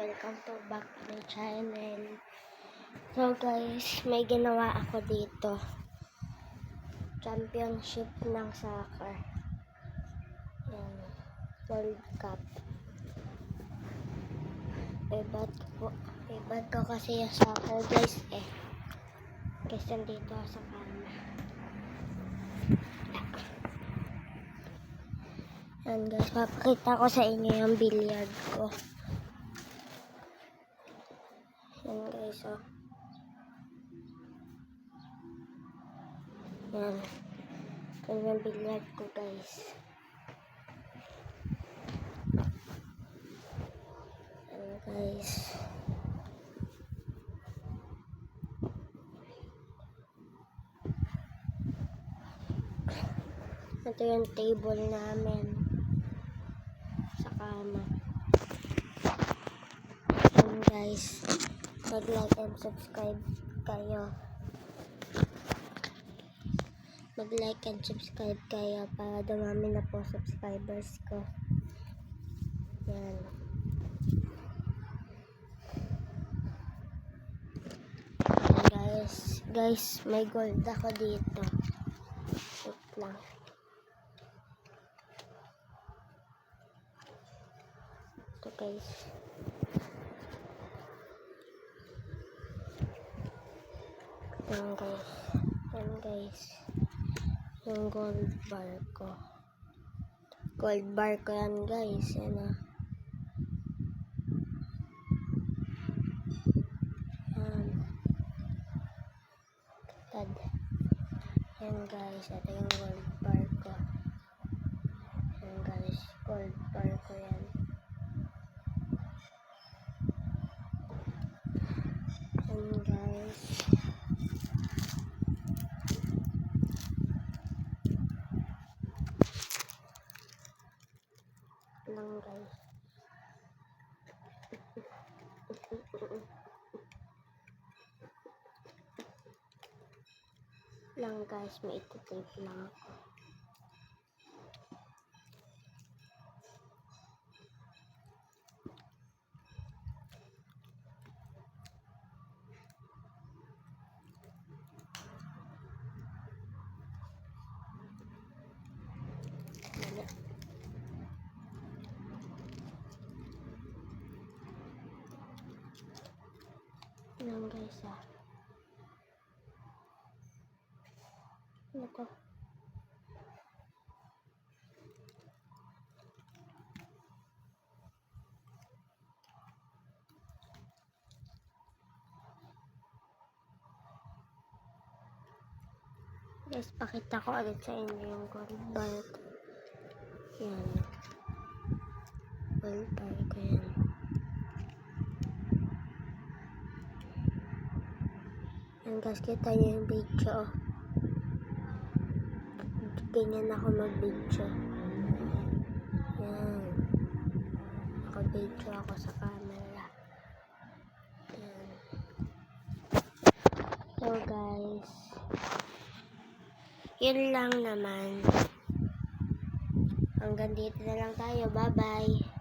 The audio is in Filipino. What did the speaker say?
welcome to back to my channel. So guys, may ginawa ako dito. Championship ng soccer. Yan. World Cup. Ibad ko kasi yung soccer guys eh. Kasi dito sa kama. Yan guys, papakita ko sa inyo yung billiard ko. Yan guys, oh. Yan. Yan yung billiard ko guys. Yan guys. Ito yung table namin sa kama. Yan guys. Mag-like and subscribe kayo. Mag-like and subscribe kayo para dumami na po subscribers ko. Yan. Yan guys, may gold ako dito. Wait lang. Ito guys. Yan guys. Yung gold bar ko. Gold bar ko yan guys. Yan ah. Yan guys. Ito yung gold bar ko. Yan guys. Gold bar ko yan. Yan guys. Lang guys. Lang guys, may iti-tape lang ako. Lang guys ah. Ano to? Guys, pakita ko agad sa inyo yung gold bar. Yan. Gold bar ko yan. Yan guys, kita nyo yung video. Ganyan ako mag-video. Yan. Naka-video ako sa camera. Yan. So guys, yun lang naman. Hanggang dito na lang tayo. Bye-bye.